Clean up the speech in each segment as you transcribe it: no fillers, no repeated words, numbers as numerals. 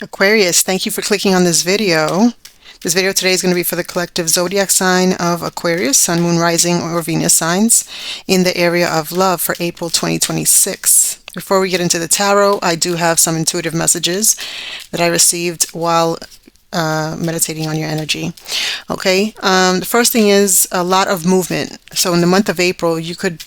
Aquarius, thank you for clicking on this video. This video today is going to be for the collective zodiac sign of Aquarius, Sun, Moon, Rising, or Venus signs in the area of love for April 2026. Before we get into the tarot, I do have some intuitive messages that I received while meditating on your energy. Okay, the first thing is a lot of movement. So in the month of April, you could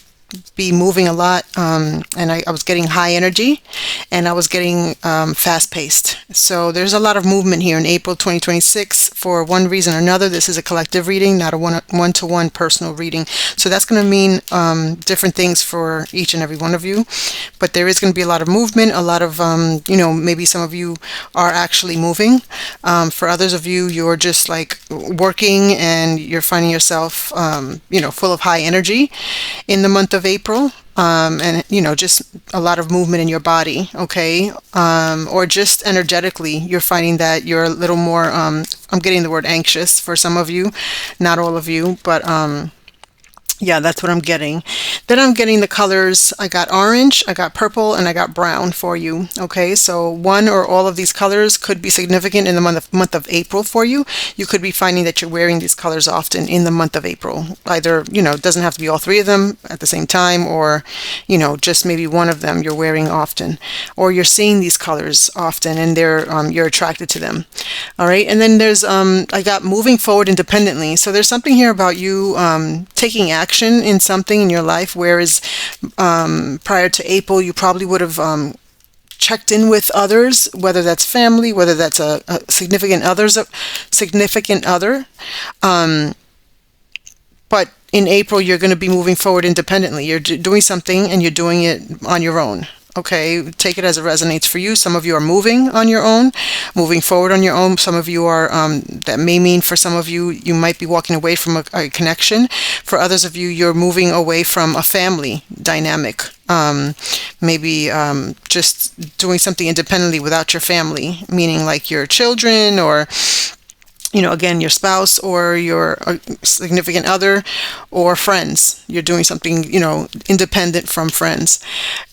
be moving a lot, and I was getting high energy, and I was getting fast-paced. So there's a lot of movement here in April 2026 for one reason or another. This is a collective reading, not a one-to-one personal reading. So that's going to mean different things for each and every one of you. But there is going to be a lot of movement, a lot of, maybe some of you are actually moving. For others of you, you're just like working and you're finding yourself, full of high energy in the month of April, and just a lot of movement in your body, okay, or just energetically you're finding that you're a little more I'm getting the word anxious for some of you, not all of you, but yeah, that's what I'm getting. Then I'm getting the colors. I got orange, I got purple, and I got brown for you. Okay, so one or all of these colors could be significant in the month of April for you. You could be finding that you're wearing these colors often in the month of April. Either, it doesn't have to be all three of them at the same time, or, just maybe one of them you're wearing often. Or you're seeing these colors often and you're attracted to them. All right, and then there's, I got moving forward independently. So there's something here about you taking action in something in your life, whereas prior to April you probably would have checked in with others, whether that's family, whether that's a significant other, but in April you're going to be moving forward independently. You're doing something and you're doing it on your own. Okay, take it as it resonates for you. Some of you are moving on your own, moving forward on your own. Some of you are, that may mean for some of you, you might be walking away from a connection. For others of you, you're moving away from a family dynamic. Maybe just doing something independently without your family, meaning like your children or again, your spouse or your significant other or friends. You're doing something, independent from friends.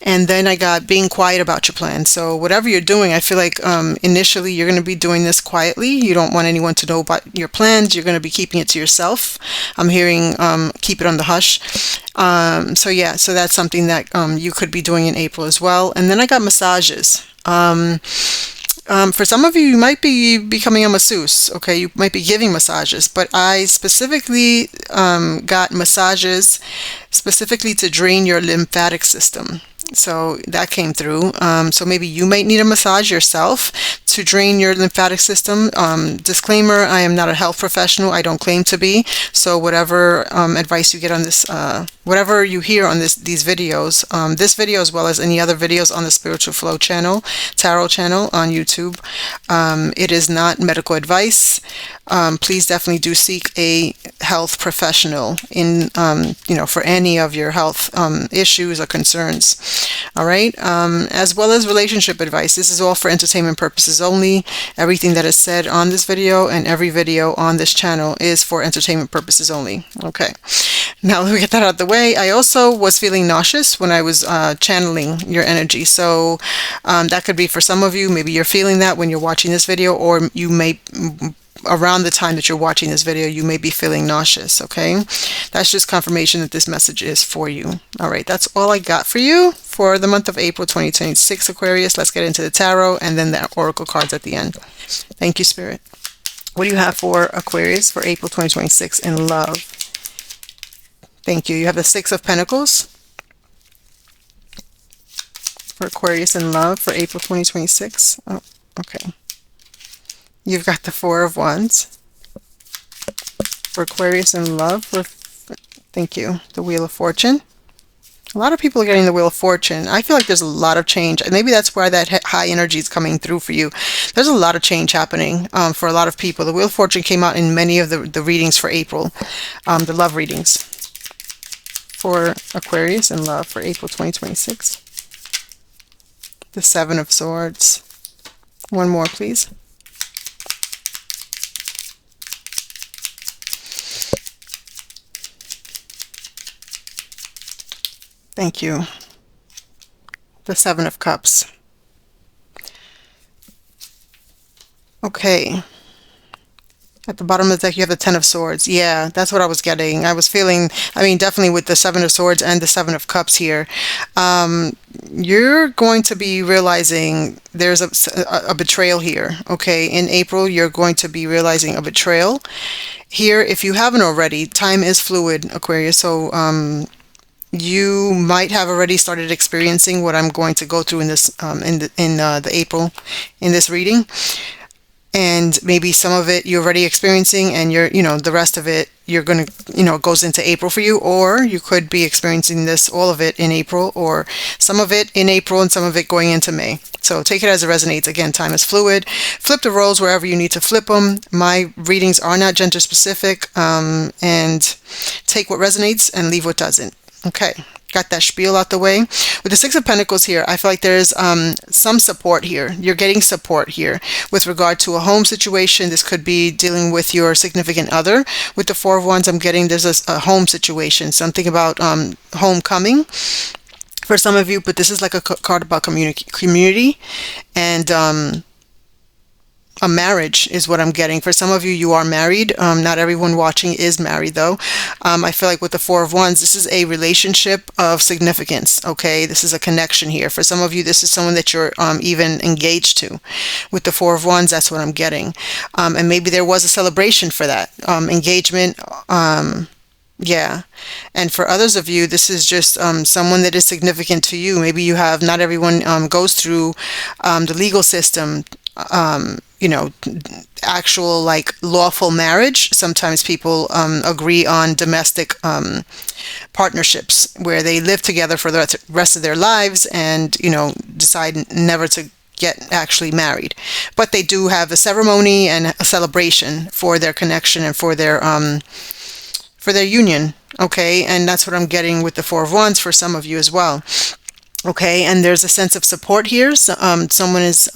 And then I got being quiet about your plan. So whatever you're doing, I feel like initially you're going to be doing this quietly. You don't want anyone to know about your plans. You're going to be keeping it to yourself. I'm hearing keep it on the hush. So that's something that you could be doing in April as well. And then I got massages. For some of you, you might be becoming a masseuse, okay? You might be giving massages, but I specifically got massages specifically to drain your lymphatic system. So that came through. So maybe you might need a massage yourself to drain your lymphatic system. Disclaimer, I am not a health professional. I don't claim to be. So whatever advice you get on this, whatever you hear on these videos, this video as well as any other videos on the Spiritual Flow channel, Tarot channel on YouTube, it is not medical advice. Please definitely do seek a health professional for any of your health issues or concerns. All right, as well as relationship advice. This is all for entertainment purposes only. Everything that is said on this video and every video on this channel is for entertainment purposes only. Okay, now that we get that out of the way, I also was feeling nauseous when I was channeling your energy. So that could be for some of you. Maybe you're feeling that when you're watching this video, or you may around the time that you're watching this video, you may be feeling nauseous, okay? That's just confirmation that this message is for you. All right, that's all I got for you for the month of April 2026, Aquarius. Let's get into the tarot and then the oracle cards at the end. Thank you, Spirit. What do you have for Aquarius for April 2026 in love? Thank you. You have the Six of Pentacles for Aquarius in love for April 2026. Oh, okay. You've got the Four of Wands for Aquarius in love. Thank you. The Wheel of Fortune. A lot of people are getting the Wheel of Fortune. I feel like there's a lot of change. And maybe that's why that high energy is coming through for you. There's a lot of change happening for a lot of people. The Wheel of Fortune came out in many of the readings for April, the love readings for Aquarius in love for April 2026. The Seven of Swords. One more, please. Thank you. The Seven of Cups. Okay. At the bottom of the deck, you have the Ten of Swords. Yeah, that's what I was getting. I was feeling, I mean, definitely with the Seven of Swords and the Seven of Cups here, um, you're going to be realizing there's a betrayal here. Okay, in April, you're going to be realizing a betrayal. Here, if you haven't already, time is fluid, Aquarius. So, you might have already started experiencing what I'm going to go through in this the April in this reading, and maybe some of it you're already experiencing, and the rest of it you're going to, goes into April for you, or you could be experiencing this, all of it in April, or some of it in April and some of it going into May. So take it as it resonates. Again, time is fluid. Flip the roles wherever you need to flip them. My readings are not gender specific, and take what resonates and leave what doesn't. Okay, got that spiel out the way. With the Six of Pentacles here, I feel like there's some support here. You're getting support here with regard to a home situation. This could be dealing with your significant other. With the Four of Wands, I'm getting there's a home situation. Something about homecoming for some of you, but this is like a card about community and a marriage is what I'm getting. For some of you, you are married. Not everyone watching is married, though. I feel like with the Four of Wands, this is a relationship of significance, okay? This is a connection here. For some of you, this is someone that you're even engaged to. With the Four of Wands, that's what I'm getting. And maybe there was a celebration for that. Engagement, yeah. And for others of you, this is just someone that is significant to you. Maybe you have, not everyone goes through the legal system, actual like lawful marriage. Sometimes people agree on domestic partnerships where they live together for the rest of their lives and, decide never to get actually married. But they do have a ceremony and a celebration for their connection and for their union. Okay, and that's what I'm getting with the Four of Wands for some of you as well. Okay, and there's a sense of support here. So, someone is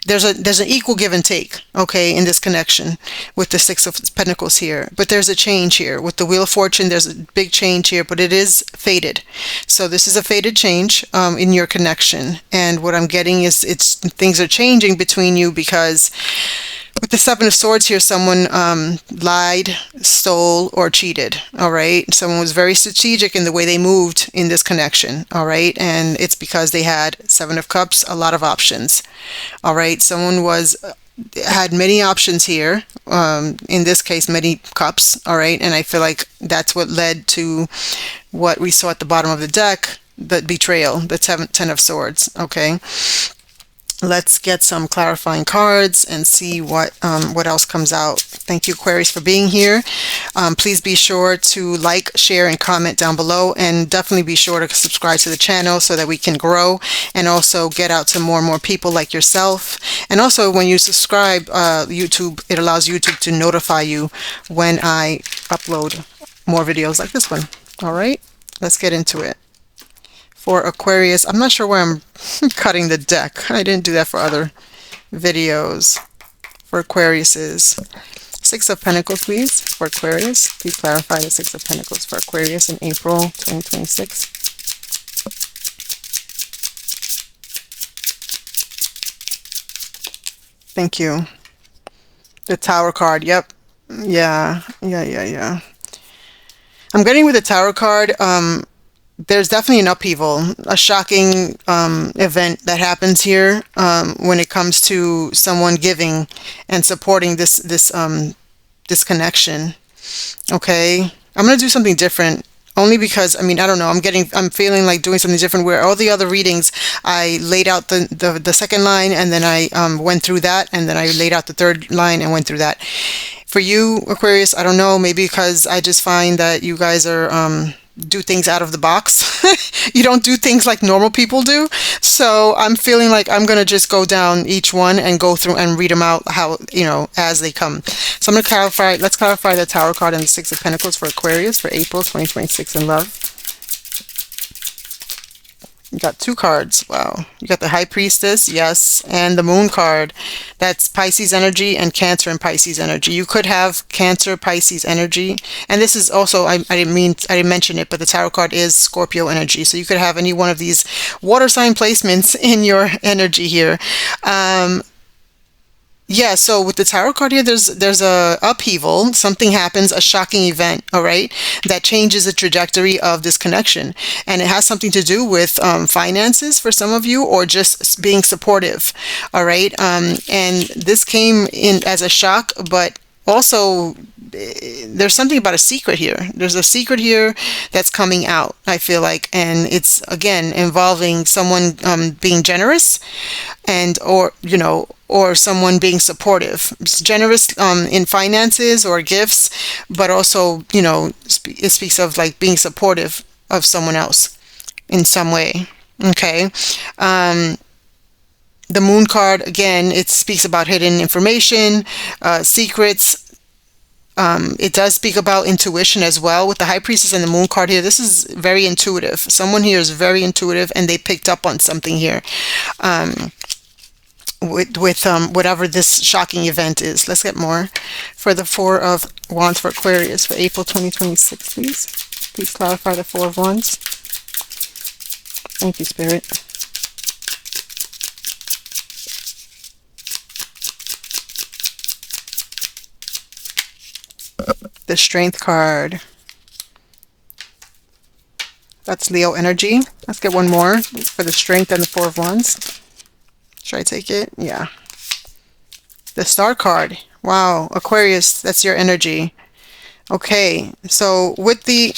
there's an equal give and take. Okay, in this connection with the Six of Pentacles here, but there's a change here with the Wheel of Fortune. There's a big change here, but it is fated. So this is a fated change in your connection, and what I'm getting is things are changing between you because with the Seven of Swords here, someone lied, stole, or cheated, all right? Someone was very strategic in the way they moved in this connection, all right? And it's because they had Seven of Cups, a lot of options, all right? Someone had many options here, in this case, many cups, all right? And I feel like that's what led to what we saw at the bottom of the deck, the betrayal, the Ten of Swords, okay? Let's get some clarifying cards and see what else comes out. Thank you, Aquarius, for being here. Please be sure to like, share, and comment down below, and definitely be sure to subscribe to the channel so that we can grow and also get out to more and more people like yourself. And also, when you subscribe, YouTube, it allows YouTube to notify you when I upload more videos like this one. All right, let's get into it. For Aquarius, I'm not sure where I'm cutting the deck. I didn't do that for other videos. For Aquarius is Six of Pentacles, please. For Aquarius, please clarify the Six of Pentacles for Aquarius in April 2026. Thank you. The Tower card. Yep. Yeah. I'm getting with the Tower card. There's definitely an upheaval, a shocking event that happens here when it comes to someone giving and supporting this connection. Okay, I'm gonna do something different only because I don't know. I'm feeling like doing something different. Where all the other readings, I laid out the second line and then I went through that, and then I laid out the third line and went through that. For you, Aquarius, I don't know. Maybe because I just find that you guys are do things out of the box. You don't do things like normal people do. So I'm feeling like I'm going to just go down each one and go through and read them out how, as they come. So I'm going to clarify, let's clarify the Tower card and the Six of Pentacles for Aquarius for April 2026 in love. You got two cards. Wow. You got the High Priestess, yes, and the Moon card. That's Pisces energy and Cancer and Pisces energy. You could have Cancer, Pisces energy, and this is also, I didn't mention it, but the Tarot card is Scorpio energy. So you could have any one of these water sign placements in your energy here. Yeah, so with the tarot card here, there's a upheaval. Something happens, a shocking event, all right, that changes the trajectory of this connection, and it has something to do with finances for some of you, or just being supportive, all right. And this came in as a shock, but also there's something about a secret here. There's a secret here that's coming out, I feel like, and it's again involving someone being generous, and or someone being supportive. It's generous in finances or gifts, but also it speaks of like being supportive of someone else in some way. Okay. The moon card, again, it speaks about hidden information, secrets. It does speak about intuition as well with the high priestess and the moon card here. This is very intuitive. Someone here is very intuitive, and they picked up on something here. With whatever this shocking event is. Let's get more for the Four of Wands for Aquarius for April 2026, please. Please clarify the Four of Wands. Thank you, Spirit. The Strength card. That's Leo energy. Let's get one more for the Strength and the Four of Wands. Should I take it? Yeah. The Star card. Wow, Aquarius, that's your energy. Okay, so with the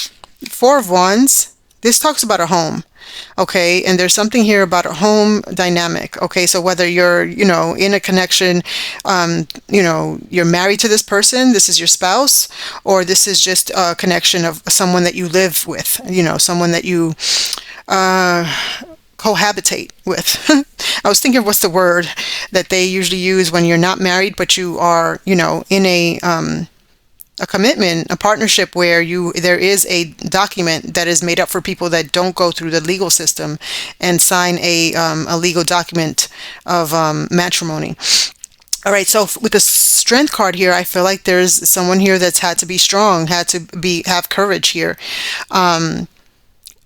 Four of Wands, this talks about a home. Okay, and there's something here about a home dynamic. Okay, so whether you're, in a connection, you're married to this person, this is your spouse, or this is just a connection of someone that you live with, someone that you cohabitate with. I was thinking, what's the word that they usually use when you're not married, but you are, in a commitment, a partnership where there is a document that is made up for people that don't go through the legal system and sign a legal document of matrimony. All right, so with the Strength card here, I feel like there's someone here that's had to be strong, have courage here.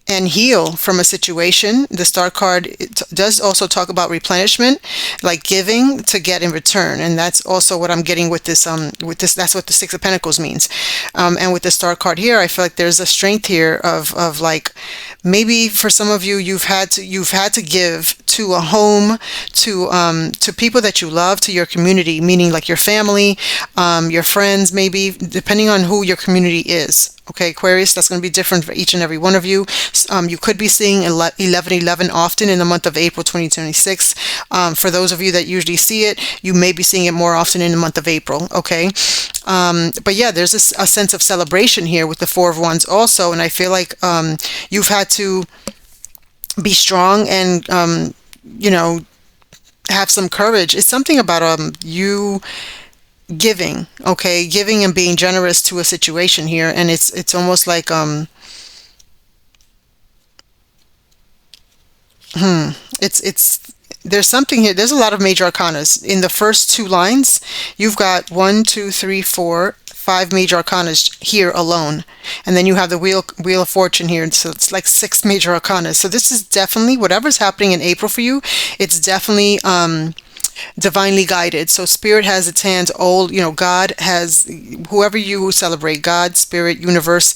And heal from a situation. The Star card does also talk about replenishment, like giving to get in return, and that's also what I'm getting with this. That's what the Six of Pentacles means. And with the Star card here, I feel like there's a strength here of like, maybe for some of you, you've had to give to a home, to people that you love, to your community, meaning like your family, your friends, maybe depending on who your community is. Okay, Aquarius, that's going to be different for each and every one of you. You could be seeing 1111 often in the month of April 2026. For those of you that usually see it, you may be seeing it more often in the month of April. Okay, but yeah, there's a sense of celebration here with the Four of Wands also, and I feel like you've had to be strong and have some courage. It's something about you giving, okay, giving and being generous to a situation here, and it's almost like it's there's something here. There's a lot of major arcanas in the first two lines. You've got 1, 2, 3, 4, 5 major arcanas here alone, and then you have the wheel of fortune here, so it's like 6 major arcanas. So this is definitely whatever's happening in April for you. It's definitely divinely guided. So Spirit has its hands all, God has, whoever you celebrate, God, Spirit, universe,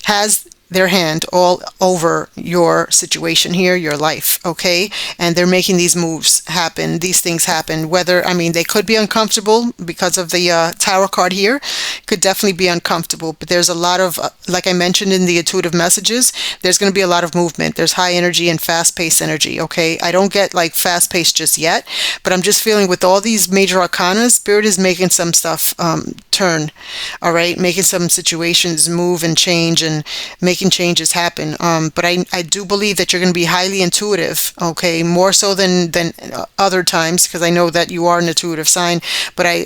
has their hand all over your situation here, your life, okay? And they're making these moves happen, these things happen, whether, they could be uncomfortable because of the Tower card here, could definitely be uncomfortable, but there's a lot of, like I mentioned in the intuitive messages, there's going to be a lot of movement. There's high energy and fast-paced energy, okay? I don't get like fast-paced just yet, but I'm just feeling with all these major arcanas, Spirit is making some stuff turn, all right? Making some situations move and change and making changes happen. But I do believe that you're going to be highly intuitive, okay? More so than other times, because I know that you are an intuitive sign, but I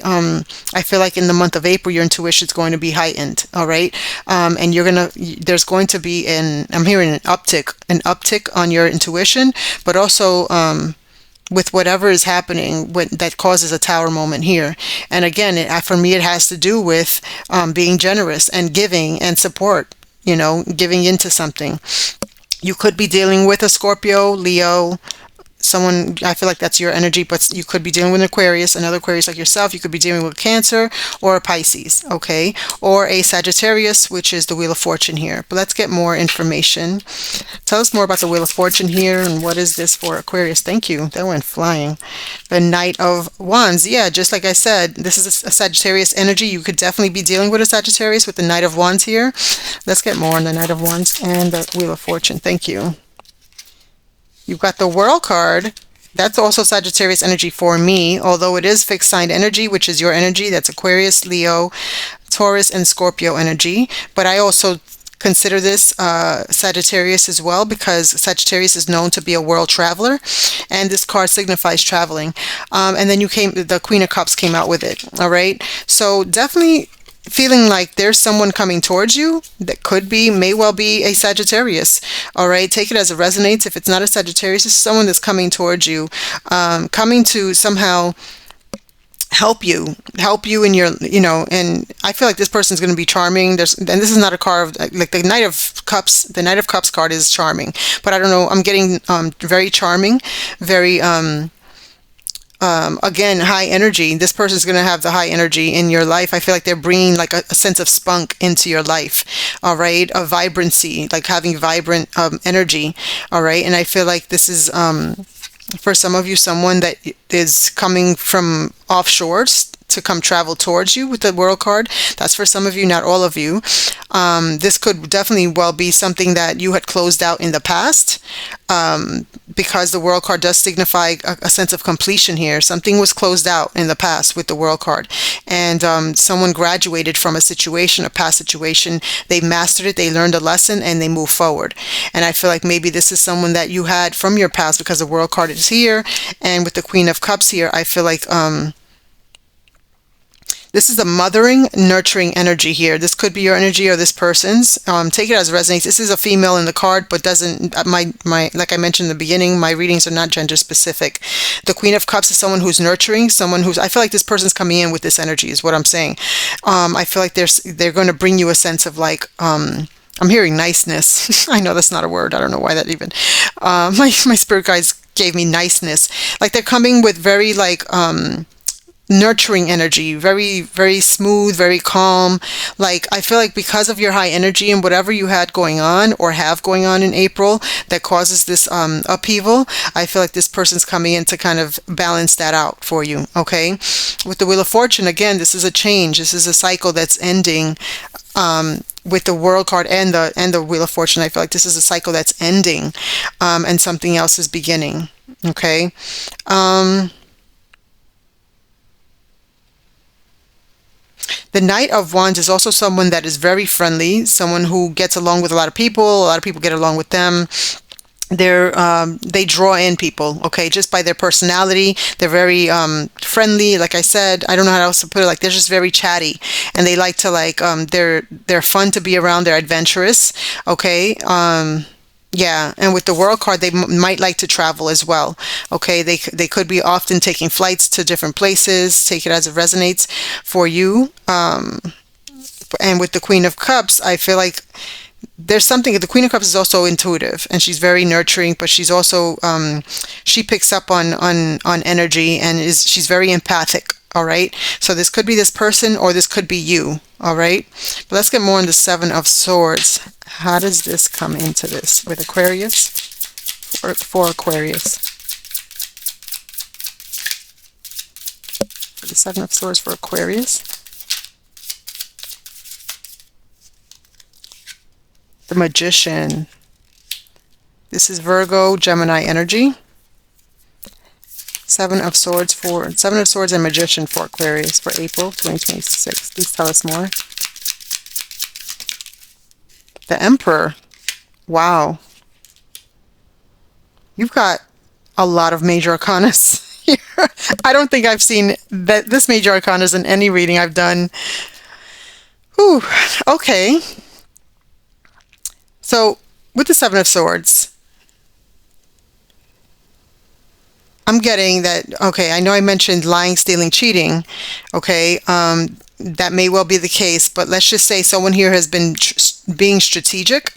feel like in the month of April, your intuition is going to be heightened, all right? And there's going to be I'm hearing an uptick on your intuition, but also with whatever is happening that causes a Tower moment here. And again, for me, it has to do with being generous and giving and support, giving into something. You could be dealing with a Scorpio, Leo, someone, I feel like that's your energy, but you could be dealing with an Aquarius, another Aquarius like yourself. You could be dealing with Cancer or a Pisces, okay? Or a Sagittarius, which is the Wheel of Fortune here. But let's get more information. Tell us more about the Wheel of Fortune here, and what is this for Aquarius? Thank you. That went flying. The Knight of Wands. Yeah, just like I said, this is a Sagittarius energy. You could definitely be dealing with a Sagittarius with the Knight of Wands here. Let's get more on the Knight of Wands and the Wheel of Fortune. Thank you. You've got the World card. That's also Sagittarius energy for me, although it is fixed sign energy, which is your energy. That's Aquarius, Leo, Taurus, and Scorpio energy. But I also consider this Sagittarius as well, because Sagittarius is known to be a world traveler, and this card signifies traveling. And then the Queen of Cups came out with it. All right. So definitely feeling like there's someone coming towards you that may well be a Sagittarius. All right, take it as it resonates. If it's not a Sagittarius, it's someone that's coming towards you, coming to somehow help you in your, and I feel like this person's going to be charming. And this is not a card of, like, the Knight of Cups. The Knight of Cups card is charming, but I don't know, I'm getting very charming, very again, high energy. This person's going to have the high energy in your life. I feel like they're bringing like a sense of spunk into your life. All right. A vibrancy, like having vibrant energy. All right. And I feel like this is, for some of you, someone that is coming from offshores to come travel towards you with the World card. That's for some of you, not all of you. This could definitely well be something that you had closed out in the past, because the World card does signify a sense of completion here. Something was closed out in the past with the World card, and someone graduated from a situation, a past situation. They mastered it, they learned a lesson, and they move forward. And I feel like maybe this is someone that you had from your past, because the World card is here, and with the Queen of Cups here, I feel like this is a mothering, nurturing energy here. This could be your energy or this person's. Take it as it resonates. This is a female in the card, but doesn't, like I mentioned in the beginning, my readings are not gender specific. The Queen of Cups is someone who's nurturing, I feel like this person's coming in with this energy, is what I'm saying. I feel like they're going to bring you a sense of, like, I'm hearing niceness. I know that's not a word. I don't know why that even, my spirit guides gave me niceness. Like, they're coming with very, like, nurturing energy, very, very smooth, very calm. Like, I feel like because of your high energy and whatever you had going on or have going on in April that causes this upheaval, I feel like this person's coming in to kind of balance that out for you. Okay, with the Wheel of Fortune, again, this is a change. This is a cycle that's ending. With the World card and the Wheel of Fortune, I feel like this is a cycle that's ending, and something else is beginning. Okay. The Knight of Wands is also someone that is very friendly, someone who gets along with a lot of people get along with them. They draw in people, okay, just by their personality. They're very friendly, like I said. I don't know how else to put it. Like, they're just very chatty, and they like to, like, they're fun to be around. They're adventurous, okay. Yeah, and with the World card, they might like to travel as well. Okay, they could be often taking flights to different places. Take it as it resonates for you. And with the Queen of Cups, I feel like there's something. The Queen of Cups is also intuitive, and she's very nurturing, but she's also she picks up on energy, and she's very empathic. All right, so this could be this person, or this could be you. All right, but let's get more on the Seven of Swords. How does this come into this with Aquarius? For Aquarius, for the Seven of Swords for Aquarius. The Magician. This is Virgo, Gemini energy. Seven of Swords and Magician for Aquarius for April 2026. Please tell us more. The Emperor. Wow. You've got a lot of major arcanas here. I don't think I've seen this major arcanas in any reading I've done. Whew. Okay. So, with the Seven of Swords, I'm getting that, okay, I know I mentioned lying, stealing, cheating, okay, that may well be the case, but let's just say someone here has been being strategic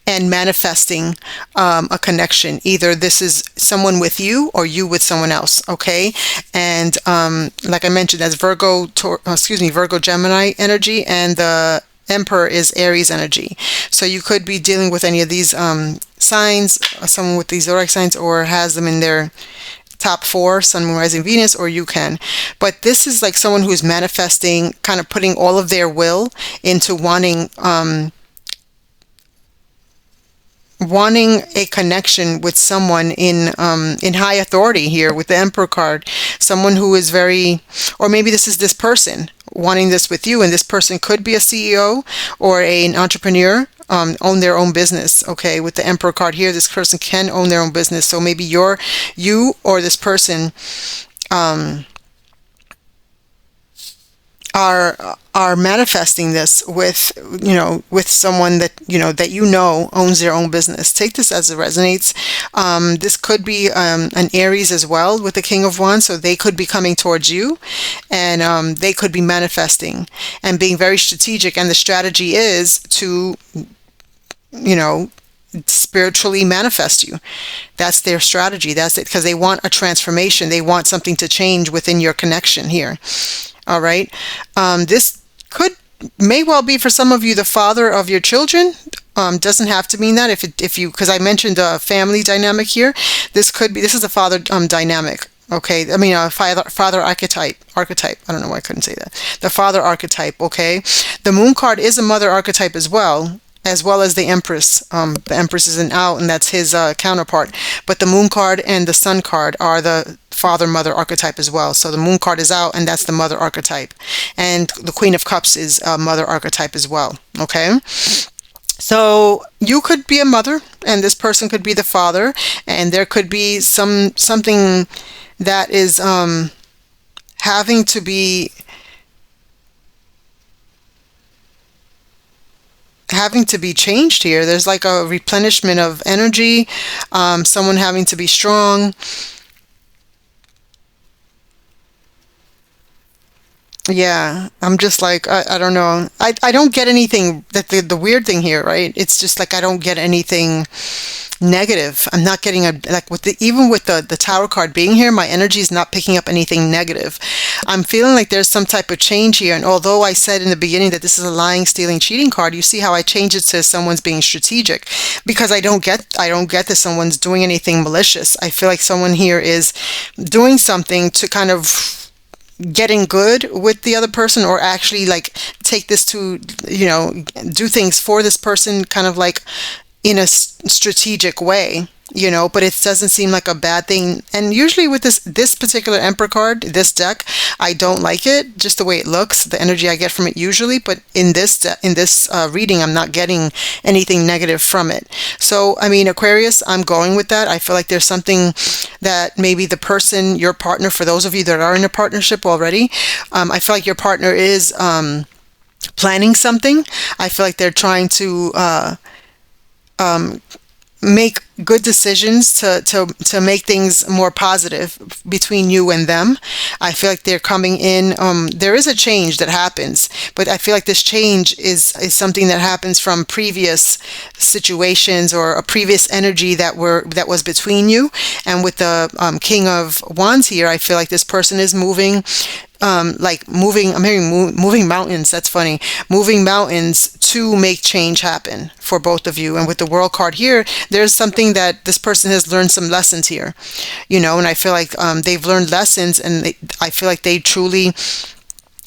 and manifesting a connection. Either this is someone with you or you with someone else, okay? And like I mentioned, that's Virgo Gemini energy, and the Emperor is Aries energy. So you could be dealing with any of these signs, someone with these zodiac signs, or has them in their top 4, Sun, Moon, Rising, Venus, or you can. But this is like someone who's manifesting, kind of putting all of their will into wanting a connection with someone in high authority here with the Emperor card. Someone who is very, or maybe this is this person wanting this with you, and this person could be a CEO or an entrepreneur, own their own business. Okay, with the Emperor card here, this person can own their own business. So maybe you or this person are manifesting this with with someone that owns their own business. Take this as it resonates. This could be an Aries as well with the King of Wands, so they could be coming towards you, and they could be manifesting and being very strategic, and the strategy is to spiritually manifest you. That's their strategy. That's it, because they want a transformation. They want something to change within your connection here. All right. This may well be for some of you the father of your children. Doesn't have to mean that if you, because I mentioned a family dynamic here. This is a father dynamic. Okay, I mean a father archetype. I don't know why I couldn't say that. The father archetype. Okay, the Moon card is a mother archetype as well as the Empress. The Empress is an out, and that's his counterpart. But the Moon card and the Sun card are the father-mother archetype as well. So the Moon card is out, and that's the mother archetype. And the Queen of Cups is a mother archetype as well. Okay? So you could be a mother, and this person could be the father, and there could be something that is having to be changed here. There's like a replenishment of energy, someone having to be strong. Yeah, I'm just like, I don't know. I don't get anything, that the weird thing here, right? It's just like I don't get anything negative. I'm not getting even with the Tower card being here, my energy is not picking up anything negative. I'm feeling like there's some type of change here. And although I said in the beginning that this is a lying, stealing, cheating card, you see how I change it to someone's being strategic, because I don't get that someone's doing anything malicious. I feel like someone here is doing something to kind of getting good with the other person, or actually like take this to do things for this person kind of like in a strategic way, but it doesn't seem like a bad thing. And usually with this particular Emperor card, this deck, I don't like it, just the way it looks, the energy I get from it usually. But in this reading, I'm not getting anything negative from it. So I mean, Aquarius, I'm going with that. I feel like there's something that maybe the person, your partner, for those of you that are in a partnership already, I feel like your partner is planning something. I feel like they're trying to make good decisions to make things more positive between you and them. I feel like they're coming in. There is a change that happens, but I feel like this change is something that happens from previous situations or a previous energy that was between you. And with the King of Wands here, I feel like this person is moving. I'm hearing moving mountains. That's funny. Moving mountains to make change happen for both of you. And with the World card here, there's something that this person has learned some lessons here, and I feel like they've learned lessons, and I feel like they truly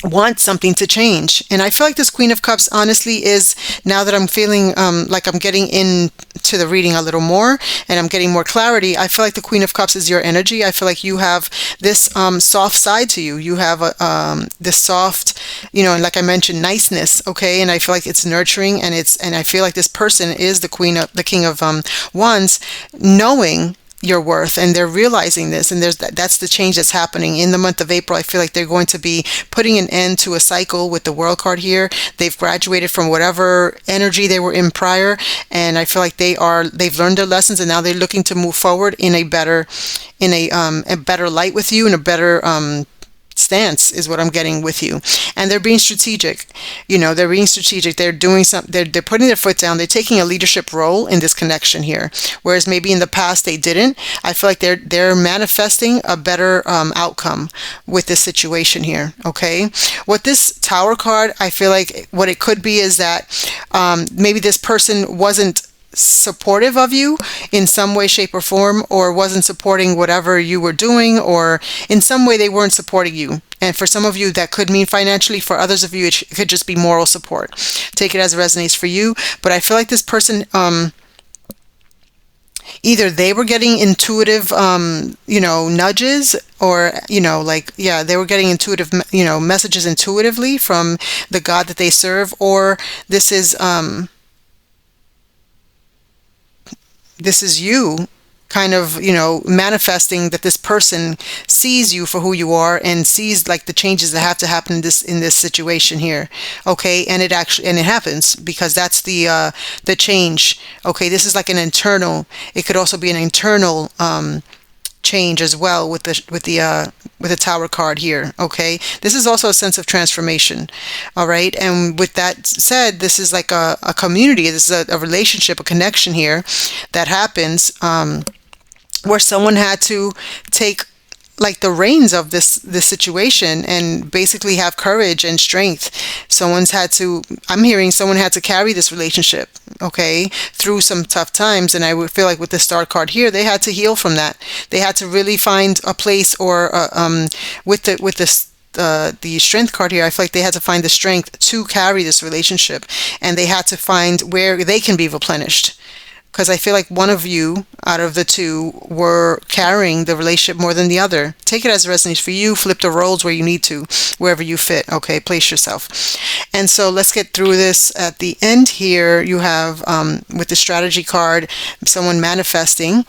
want something to change. And I feel like this Queen of Cups honestly is, now that I'm feeling like I'm getting into the reading a little more and I'm getting more clarity, I feel like the Queen of Cups is your energy. I feel like you have this soft side to you. You have this soft, and like I mentioned, niceness, okay? And I feel like it's nurturing, and I feel like this person is the King of Wands, knowing your worth, and they're realizing this, and that's the change that's happening in the month of April. I feel like they're going to be putting an end to a cycle with the World card here. They've graduated from whatever energy they were in prior, and I feel like they've learned their lessons, and now they're looking to move forward in a better light with you, in a better stance is what I'm getting with you. And they're being strategic. They're being strategic. They're doing something. They're putting their foot down. They're taking a leadership role in this connection here. Whereas maybe in the past they didn't. I feel like they're manifesting a better outcome with this situation here. Okay. What this Tower card, I feel like what it could be is that maybe this person wasn't supportive of you in some way, shape, or form, or wasn't supporting whatever you were doing, or in some way they weren't supporting you. And for some of you, that could mean financially. For others of you, it could just be moral support. Take it as it resonates for you. But I feel like this person, either they were getting intuitive, nudges, or, they were getting intuitive, messages intuitively from the God that they serve, or this is you kind of, manifesting that this person sees you for who you are and sees like the changes that have to happen in this situation here. Okay. And it happens because that's the change. Okay. This is like an internal, it could also be an internal, change as well with the Tower card here. Okay, this is also a sense of transformation. All right, and with that said, this is like a community. This is a relationship, a connection here that happens where someone had to take like the reins of this situation and basically have courage and strength. I'm hearing someone had to carry this relationship, okay, through some tough times. And I would feel like with the Star card here, they had to heal from that. They had to really find a place, or with the Strength card here, I feel like they had to find the strength to carry this relationship, and they had to find where they can be replenished. Because I feel like one of you out of the two were carrying the relationship more than the other. Take it as it resonates for you. Flip the roles where you need to, wherever you fit. Okay, place yourself. And so let's get through this. At the end here, you have, with the Strategy card, someone manifesting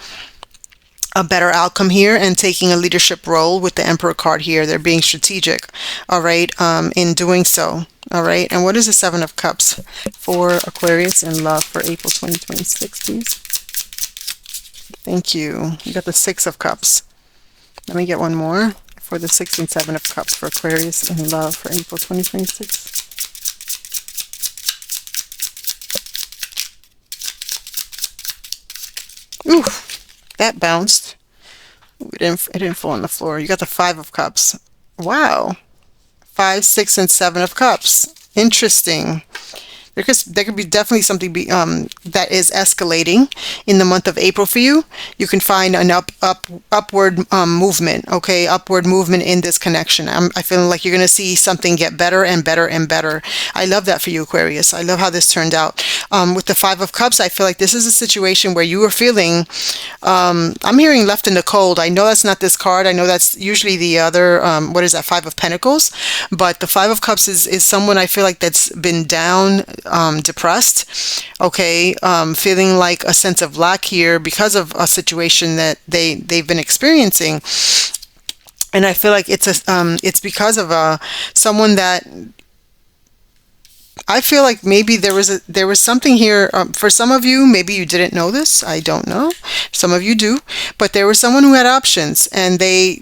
a better outcome here and taking a leadership role. With the Emperor card here, they're being strategic, all right, in doing so. All right, and what is the Seven of Cups for Aquarius in love for April 2026, please? Thank you. You got the Six of Cups. Let me get one more for the 6 and 7 of Cups for Aquarius in love for April 2026. Ooh, that bounced. Ooh, it didn't fall on the floor. You got the 5 of Cups. Wow. 5, 6, and 7 of Cups. Interesting. There could be definitely something that is escalating in the month of April for you. You can find an upward movement, okay, upward movement in this connection. I feel like you're going to see something get better and better and better. I love that for you, Aquarius. I love how this turned out. With the 5 of Cups, I feel like this is a situation where you are feeling, I'm hearing left in the cold. I know that's not this card. I know that's usually the other, what is that, 5 of Pentacles? But the 5 of Cups is someone I feel like that's been down, depressed, okay, feeling like a sense of lack here because of a situation that they've been experiencing. And I feel like it's because of someone that I feel like maybe there was something here, for some of you, maybe you didn't know this, I don't know, some of you do, but there was someone who had options, and they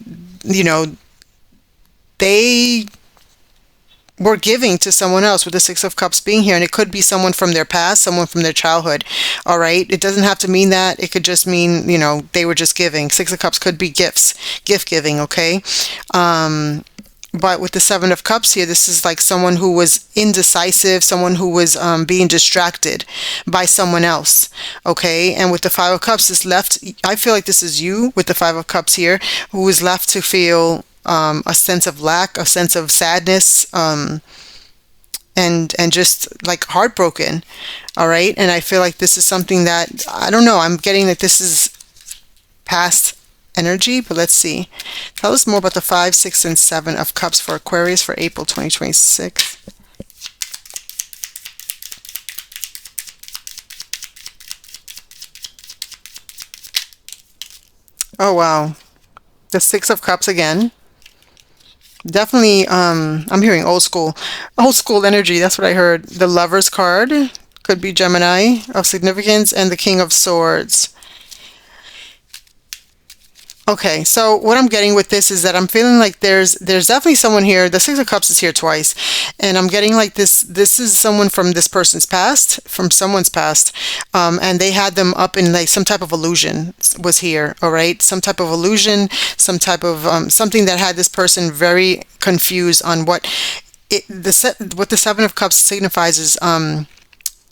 were giving to someone else, with the 6 of Cups being here. And it could be someone from their past, someone from their childhood. All right. It doesn't have to mean that. It could just mean, they were just giving. 6 of Cups could be gifts, gift giving. Okay. But with the 7 of Cups here, this is like someone who was indecisive, someone who was being distracted by someone else. Okay. And with the 5 of Cups, is left, I feel like this is you with the 5 of Cups here, who is left to feel a sense of lack, a sense of sadness, and just like heartbroken. All right. And I feel like this is something that, I don't know, I'm getting that this is past energy, but let's see. Tell us more about the 5, 6, and 7 of Cups for Aquarius for April 2026. Oh, wow. The 6 of Cups again. Definitely, I'm hearing old school energy. That's what I heard. The Lovers card could be Gemini of significance, and the King of Swords. Okay, so what I'm getting with this is that I'm feeling like there's definitely someone here. The Six of Cups is here twice, and I'm getting like this is someone from this person's past, from someone's past, and they had them up in like some type of illusion was here. All right, some type of illusion, some type of something that had this person very confused on what what the Seven of Cups signifies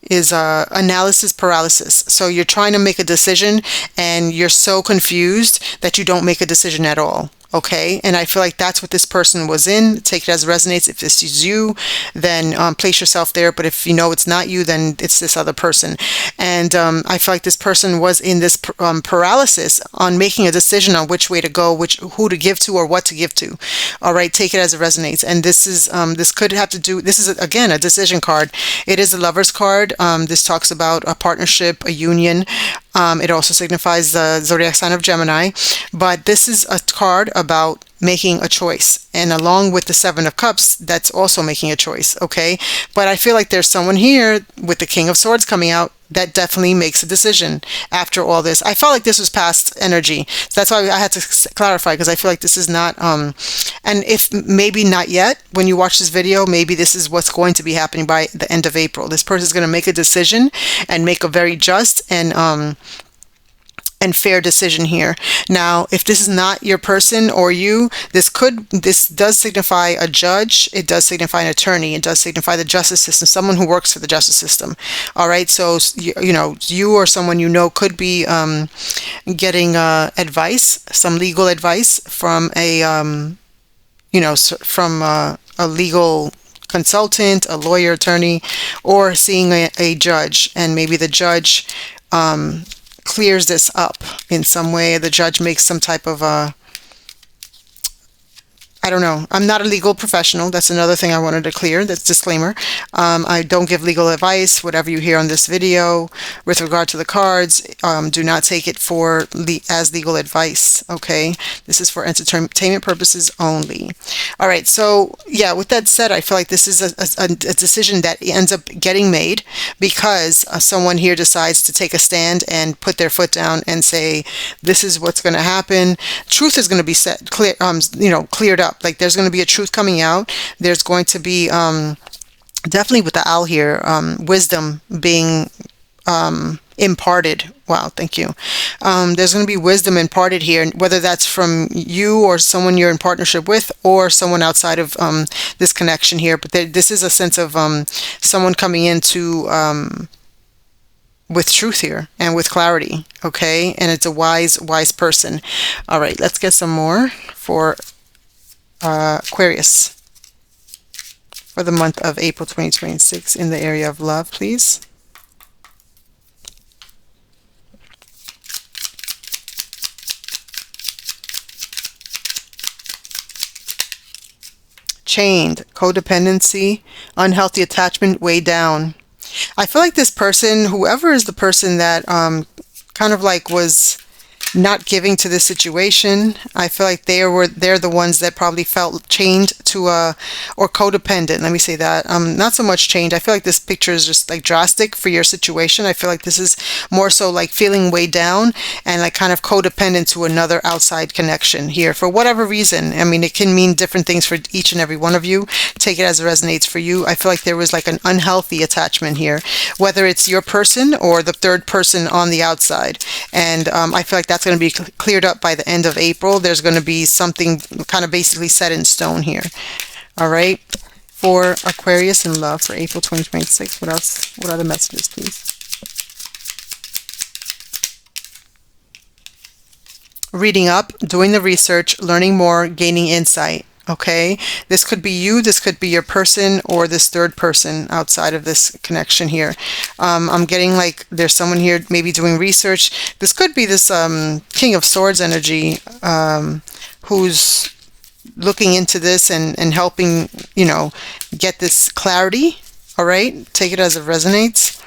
is analysis paralysis. So you're trying to make a decision and you're so confused that you don't make a decision at all. Okay, and I feel like that's what this person was in. Take it as it resonates. If this is you, then place yourself there. But if you know it's not you, then it's this other person. And I feel like this person was in this paralysis on making a decision on which way to go, who to give to, or what to give to. All right, take it as it resonates. And this could have to do. This is again a decision card. It is a Lover's card. This talks about a partnership, a union. It also signifies the zodiac sign of Gemini, but this is a card about making a choice. And along with the Seven of Cups, that's also making a choice, okay? But I feel like there's someone here with the King of Swords coming out that definitely makes a decision after all this. I felt like this was past energy. So that's why I had to clarify, because I feel like this is not, and if maybe not yet, when you watch this video, maybe this is what's going to be happening by the end of April. This person is going to make a decision and make a very just and fair decision here. Now, if this is not your person or you, this does signify a judge, it does signify an attorney, it does signify the justice system, someone who works for the justice system. All right, so you know, you or someone you know could be getting advice, some legal advice from a from a legal consultant, a lawyer, attorney, or seeing a judge, and maybe the judge clears this up in some way. The judge makes some type of I don't know. I'm not a legal professional. That's another thing I wanted to clear. That's disclaimer. I don't give legal advice. Whatever you hear on this video with regard to the cards, do not take it as legal advice. Okay, this is for entertainment purposes only. All right. So yeah, with that said, I feel like this is a decision that ends up getting made because someone here decides to take a stand and put their foot down and say, "This is what's going to happen." Truth is going to be cleared up. Like there's going to be a truth coming out. There's going to be definitely with the owl here, wisdom being imparted. Wow, thank you. There's going to be wisdom imparted here, whether that's from you or someone you're in partnership with or someone outside of this connection here. But this is a sense of someone coming into with truth here and with clarity. Okay, and it's a wise person. All right, let's get some more for Aquarius for the month of April 2026 in the area of love, please. Chained, codependency, unhealthy attachment, way down. I feel like this person, whoever is the person that kind of like was not giving to this situation, I feel like they're the ones that probably felt chained to or codependent. Let me say that. Not so much chained. I feel like this picture is just like drastic for your situation. I feel like this is more so like feeling weighed down and like kind of codependent to another outside connection here for whatever reason. I mean, it can mean different things for each and every one of you. Take it as it resonates for you. I feel like there was like an unhealthy attachment here, whether it's your person or the third person on the outside. And I feel like that's going to be cleared up by the end of April. There's going to be something kind of basically set in stone here. All right. For Aquarius in love for April 2026, what else? What other messages, please? Reading up, doing the research, learning more, gaining insight. Okay, this could be you, this could be your person, or this third person outside of this connection here. I'm getting like there's someone here maybe doing research. This could be this King of Swords energy who's looking into this and helping, you know, get this clarity. All right, take it as it resonates.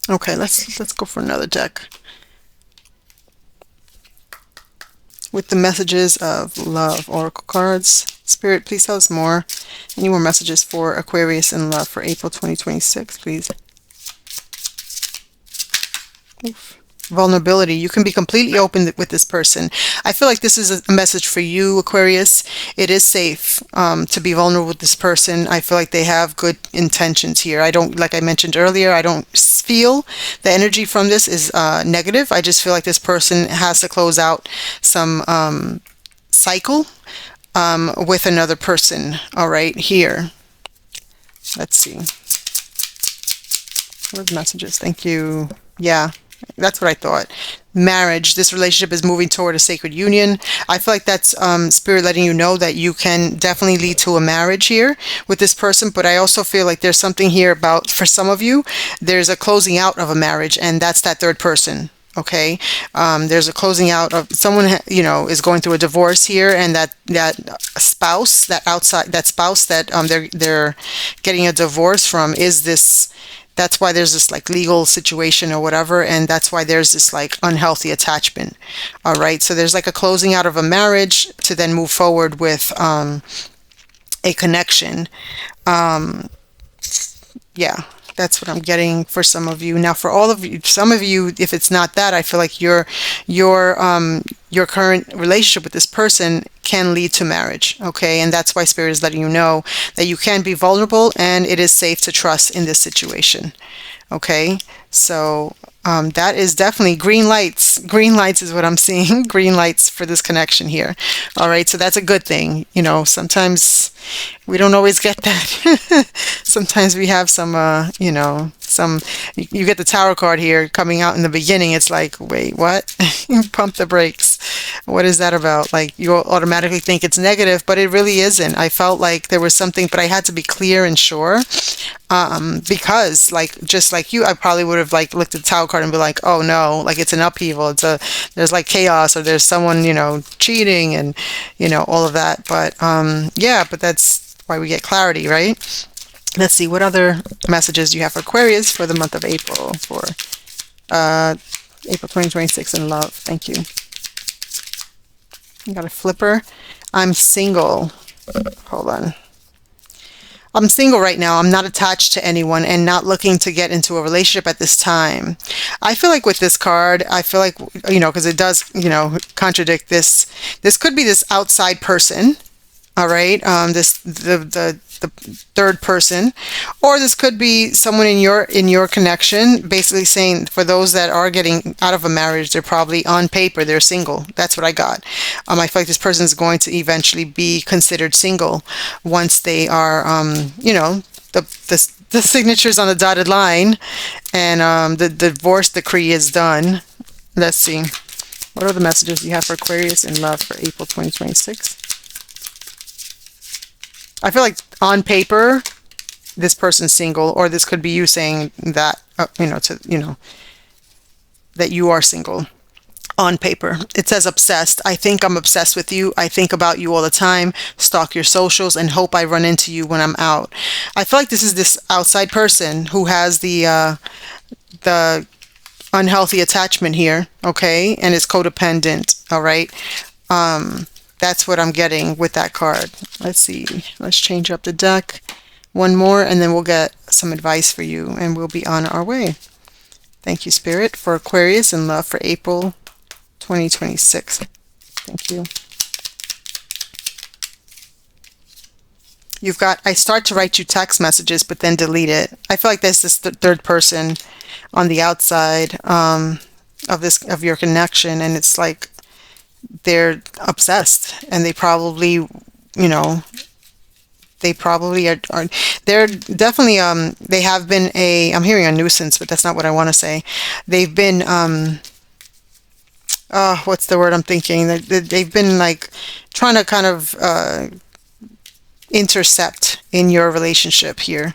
Okay, let's go for another deck. With the messages of love, oracle cards. Spirit, please tell us more. Any more messages for Aquarius in love for April 2026, please? Vulnerability. You can be completely open with this person. I feel like this is a message for you, Aquarius. It is safe to be vulnerable with this person. I feel like they have good intentions here. I don't, like I mentioned earlier, I don't feel the energy from this is negative. I just feel like this person has to close out some cycle with another person. All right, here. Let's see. What are the messages? Thank you. Yeah. That's what I thought. Marriage. This relationship is moving toward a sacred union. I feel like that's spirit letting you know that you can definitely lead to a marriage here with this person. But I also feel like there's something here about, for some of you, there's a closing out of a marriage, and that's that third person. Okay, there's a closing out of someone, you know, is going through a divorce here, and that spouse, that spouse that they're getting a divorce from is this. That's why there's this like legal situation or whatever, and that's why there's this like unhealthy attachment. All right, so there's like a closing out of a marriage to then move forward with a connection. Yeah, that's what I'm getting for some of you. Now, for all of you, some of you, if it's not that, I feel like your current relationship with this person can lead to marriage. Okay, and that's why Spirit is letting you know that you can be vulnerable and it is safe to trust in this situation. Okay, so that is definitely green lights. Green lights is what I'm seeing. Green lights for this connection here. All right, so that's a good thing. You know, sometimes we don't always get that. Sometimes we have some, you know, you get the Tower card here coming out in the beginning. It's like, wait, what? Pump the brakes. What is that about? Like, you automatically think it's negative, but it really isn't. I felt like there was something, but I had to be clear and sure. Because like, just like you, I probably would have like looked at the Tower card and be like, oh no, like it's an upheaval. There's like chaos, or there's someone, you know, cheating, and, you know, all of that. But, yeah, but that's why we get clarity, right? Let's see, what other messages do you have for Aquarius for the month of April, for April 2026 in love? Thank you. I got a flipper. I'm single. Hold on. I'm single right now. I'm not attached to anyone and not looking to get into a relationship at this time. I feel like with this card, I feel like, you know, because it does, you know, contradict this. This could be this outside person. All right. The third person, or this could be someone in your connection, basically saying for those that are getting out of a marriage, they're probably on paper they're single. That's what I got. I feel like this person is going to eventually be considered single once they are, you know, the signatures on the dotted line, and the divorce decree is done. Let's see, what are the messages you have for Aquarius in love for April 2026? I feel like on paper, this person's single, or this could be you saying that, you know, that you are single. On paper, it says obsessed. I think I'm obsessed with you. I think about you all the time, stalk your socials, and hope I run into you when I'm out. I feel like this is this outside person who has the unhealthy attachment here, okay, and is codependent. All right. That's what I'm getting with that card. Let's see. Let's change up the deck. One more, and then we'll get some advice for you, and we'll be on our way. Thank you, Spirit, for Aquarius in love for April 2026. Thank you. You've got, I start to write you text messages, but then delete it. I feel like there's this third person on the outside of your connection, and it's like, they're obsessed, and they probably, you know, they probably are they're definitely they have been I'm hearing a nuisance, but that's not what I want to say. They've been what's the word I'm thinking? They've been like trying to kind of intercept in your relationship here.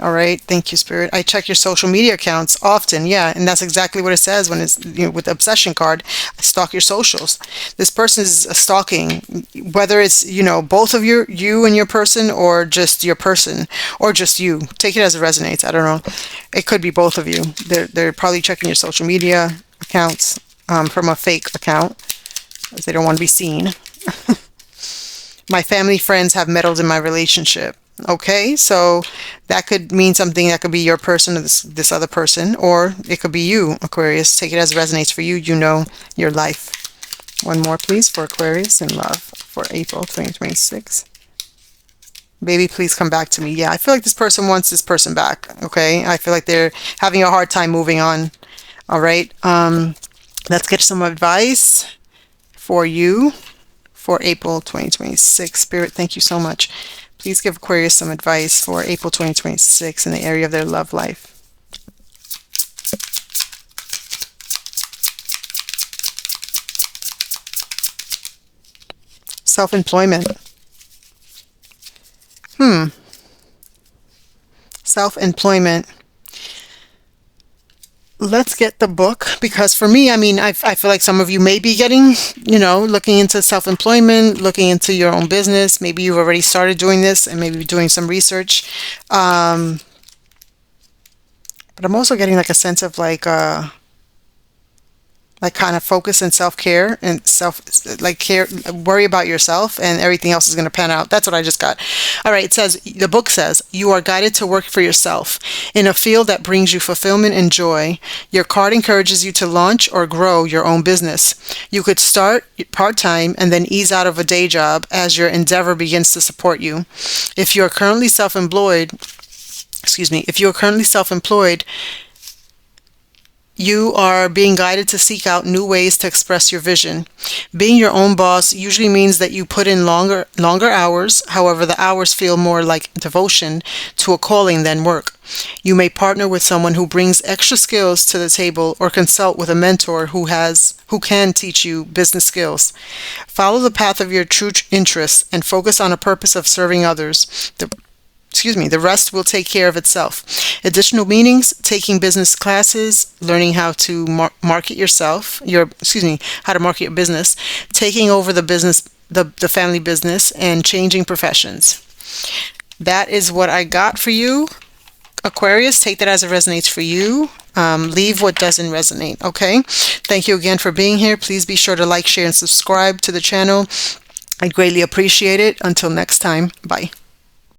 All right, thank you, Spirit. I check your social media accounts often, yeah, and that's exactly what it says when it's, you know, with the obsession card. I stalk your socials. This person is stalking, whether it's, you know, both of you and your person, or just your person, or just you. Take it as it resonates. I don't know. It could be both of you. They're probably checking your social media accounts from a fake account, because they don't want to be seen. My family friends have meddled in my relationship. Okay, so that could mean something. That could be your person or this other person, or it could be you, Aquarius. Take it as it resonates for you. You know your life. One more, please, for Aquarius in love for April 2026. Baby, please come back to me. Yeah, I feel like this person wants this person back. Okay, I feel like they're having a hard time moving on. All right, let's get some advice for you for April 2026. Spirit, thank you so much. Please give Aquarius some advice for April 2026 in the area of their love life. Self-employment. Self-employment. Let's get the book, because for me, I mean, I feel like some of you may be getting, looking into self-employment, looking into your own business. Maybe you've already started doing this and maybe doing some research. But I'm also getting like a sense of like kind of focus and self-care and like care, worry about yourself, and everything else is going to pan out. That's what I just got. All right, it says, the book says, you are guided to work for yourself in a field that brings you fulfillment and joy. Your card encourages you to launch or grow your own business. You could start part-time and then ease out of a day job as your endeavor begins to support you. If you are currently self-employed, you are being guided to seek out new ways to express your vision. Being your own boss usually means that you put in longer hours. However, the hours feel more like devotion to a calling than work. You may partner with someone who brings extra skills to the table, or consult with a mentor who can teach you business skills. Follow the path of your true interests and focus on a purpose of serving others. The rest will take care of itself. Additional meanings: taking business classes, learning how to market yourself, how to market your business, taking over the family business, and changing professions. That is what I got for you, Aquarius. Take that as it resonates for you. Leave what doesn't resonate, okay? Thank you again for being here. Please be sure to like, share, and subscribe to the channel. I greatly appreciate it. Until next time, bye.